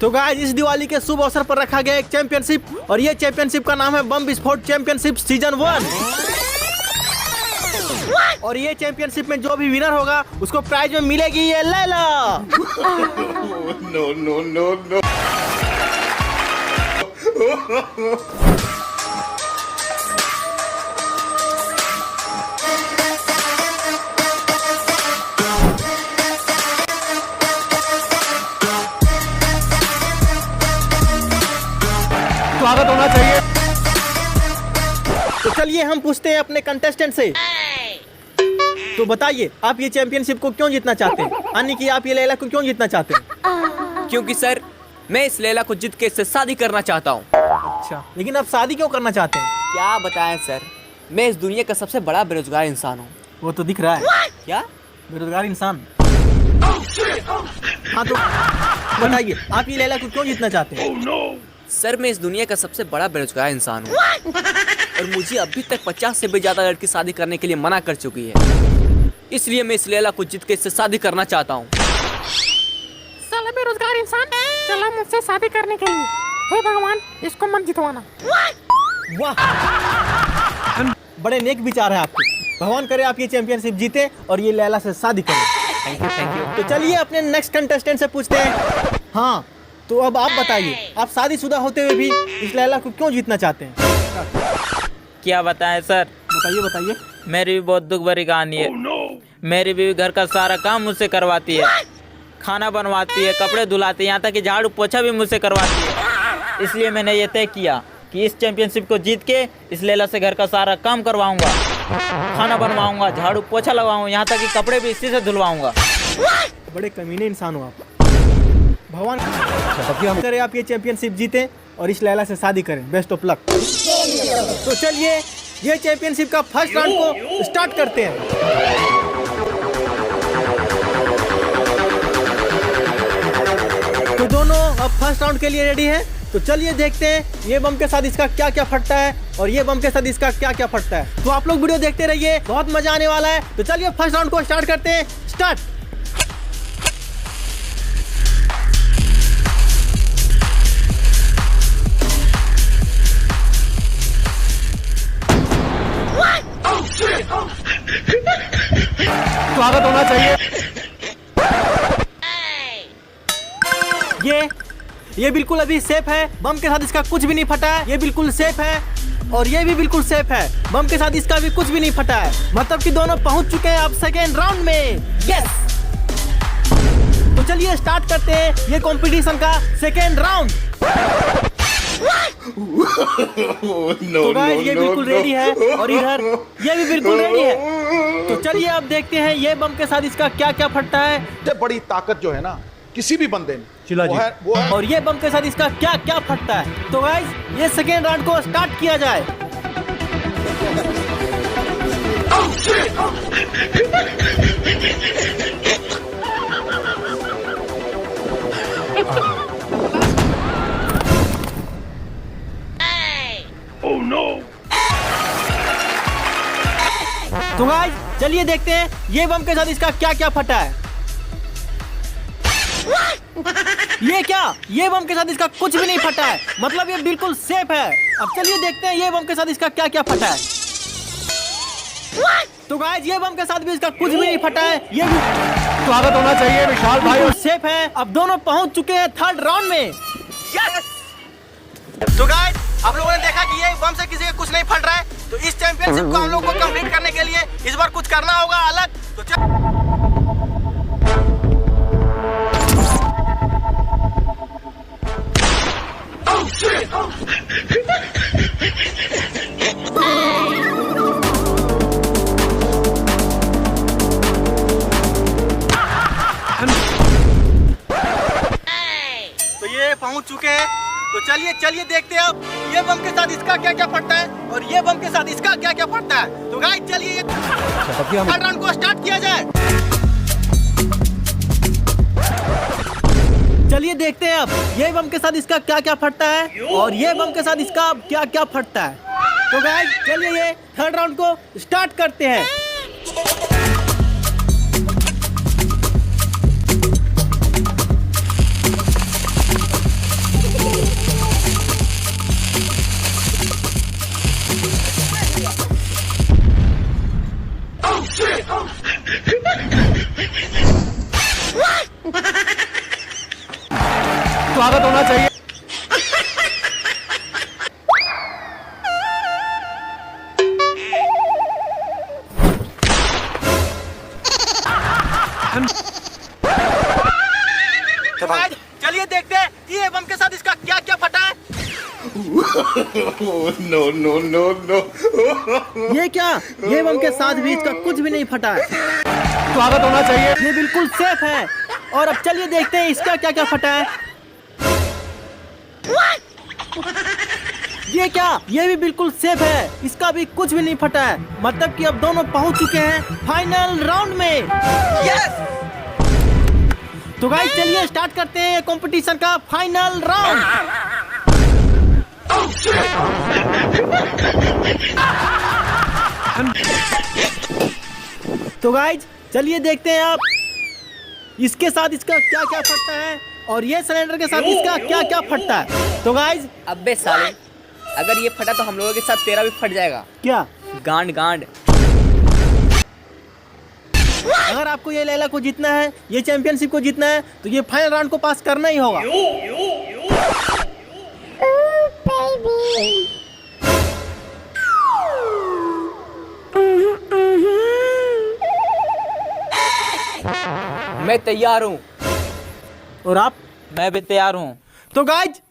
तो गाइस इस दिवाली के शुभ अवसर पर रखा गया एक चैंपियनशिप और ये चैंपियनशिप का नाम है बम विस्फोट चैंपियनशिप सीजन 1। और ये चैंपियनशिप में जो भी विनर होगा उसको प्राइज में मिलेगी ये Laila. No no no no. स्वागत होना चाहिए। तो चलिए हम पूछते हैं अपने कंटेस्टेंट से। तो बताइए आप ये चैंपियनशिप को क्यों जीतना चाहते हैं, यानी कि आप ये लैला को क्यों जीतना चाहते हैं? क्योंकि सर मैं इस लैला को जीत के इससे शादी करना चाहता हूँ। अच्छा, लेकिन आप शादी क्यों करना चाहते हैं? क्या बताएं सर, मैं इस दुनिया का सबसे बड़ा बेरोजगार इंसान हूँ। वो तो दिख रहा है। क्या बेरोजगार इंसान? हाँ तो बताइए आप ये लैला को क्यों जीतना चाहते हैं? सर मैं इस दुनिया का सबसे बड़ा बेरोजगार इंसान हूँ और मुझे अभी तक 50 से भी ज्यादा लड़की शादी करने के लिए मना कर चुकी है, इसलिए मैं इस लैला को जीत के इससे शादी करना चाहता हूँ। साला बेरोजगार इंसान चला मुझसे शादी करने के लिए। हे भगवान इसको मत जितवाना। वाह, बड़े नेक विचार है आपके। भगवान करे आप ये चैंपियनशिप जीते और ये लैला से शादी करें। Thank you thank you. तो चलिए अपने नेक्स्ट कंटेस्टेंट से पूछते हैं। हाँ तो अब आप बताइए आप शादीशुदा होते हुए भी इस लैला को क्यों जीतना चाहते हैं? क्या बताएं सर, बताइए बताइए। मेरी भी बहुत दुख भरी कहानी है। मेरी बीवी घर का सारा काम मुझसे करवाती है, खाना बनवाती है, कपड़े धुलाती है, यहाँ तक कि झाड़ू पोछा भी मुझसे करवाती है। इसलिए मैंने ये तय किया कि इस चैंपियनशिप को जीत के इस लैला से घर का सारा काम करवाऊंगा, खाना बनवाऊंगा, झाड़ू पोछा लगाऊंगा, यहाँ तक कि कपड़े भी इसी से धुलवाऊंगा। बड़े कमीने इंसान हो आप। भगवान करे आप ये चैंपियनशिप जीते और इस लैला से शादी करें। Best of luck. तो चलिए ये चैंपियनशिप का फर्स्ट राउंड को स्टार्ट करते हैं। तो दोनों अब फर्स्ट राउंड के लिए रेडी हैं। तो चलिए देखते हैं ये बम के साथ इसका क्या क्या फटता है और ये बम के साथ इसका क्या क्या फटता है। तो आप लोग वीडियो देखते रहिए, बहुत मजा आने वाला है। तो चलिए फर्स्ट राउंड को स्टार्ट करते हैं। स्टार्ट। स्वागत होना चाहिए। ये बिल्कुल अभी सेफ है, बम के साथ इसका कुछ भी नहीं फटा है। ये बिल्कुल सेफ है और ये भी बिल्कुल सेफ है, बम के साथ इसका भी कुछ भी नहीं फटा है। मतलब कि दोनों पहुंच चुके हैं अब सेकेंड राउंड में। यस। तो चलिए स्टार्ट करते हैं ये कंपटीशन का सेकेंड राउंड। तो गाइस ये बिल्कुल रेडी है और इधर ये भी बिल्कुल रेडी है। तो चलिए अब देखते हैं ये बम के साथ इसका क्या क्या फटता है। बड़ी ताकत जो है ना किसी भी बंदे में चिल्ला जी। वो है। और ये बम के साथ इसका क्या क्या फटता है। तो गाइस ये सेकेंड राउंड को स्टार्ट किया जाए। तो गाइस चलिए देखते हैं ये बम के साथ इसका क्या क्या फटा है। ये क्या, ये बम के साथ इसका कुछ भी नहीं फटा है, मतलब ये बिल्कुल सेफ है। अब चलिए देखते हैं ये बम के साथ इसका क्या क्या फटा है। तो गाइस ये बम के साथ भी इसका कुछ भी नहीं फटा है। ये भी स्वागत होना चाहिए विशाल भाई, सेफ है। अब दोनों पहुंच चुके हैं थर्ड राउंड में। तो गाइस आप लोगों ने देखा कि ये बम से किसी का कुछ नहीं फट रहा है। तो इस चैंपियनशिप को हम लोग को कंप्लीट करने के लिए इस बार कुछ करना होगा अलग। तो ये पहुंच चुके हैं। तो चलिए चलिए देखते हैं अब ये बम के साथ इसका क्या क्या फटता है और ये बम के साथ इसका क्या क्या फटता है। तो गाइस चलिए ये थर्ड राउंड को स्टार्ट किया जाए। चलिए देखते हैं अब ये बम के साथ इसका क्या क्या फटता है और ये बम के साथ इसका क्या क्या फटता है। तो गाइस चलिए ये थर्ड राउंड को स्टार्ट करते हैं। स्वागत होना चाहिए। तो गाइस चलिए देखते हैं ये बम के साथ इसका क्या क्या फटा है। No, no, no, no. ये क्या, ये बम के साथ भी इसका कुछ भी नहीं फटा है। स्वागत होना चाहिए। ये बिल्कुल सेफ है। और अब चलिए देखते हैं इसका क्या क्या फटा है। ये क्या, ये भी बिल्कुल सेफ है, इसका भी कुछ भी नहीं फटा है। मतलब कि अब दोनों पहुंच चुके हैं फाइनल राउंड में। यस! तो गाइस चलिए स्टार्ट करते हैं कंपटीशन का फाइनल राउंड। तो गाइस चलिए देखते हैं आप इसके साथ इसका क्या क्या फटता है और ये सिलेंडर के साथ इसका क्या क्या फटता है। तो गाइस अबे साले, अगर ये फटा तो हम लोगों के साथ तेरा भी फट जाएगा। क्या, गांड गांड। अगर आपको ये लैला को जीतना है, ये चैंपियनशिप को जीतना है, तो ये फाइनल राउंड को पास करना ही होगा। मैं तैयार हूँ। और आप? मैं भी तैयार हूँ। तो गाइज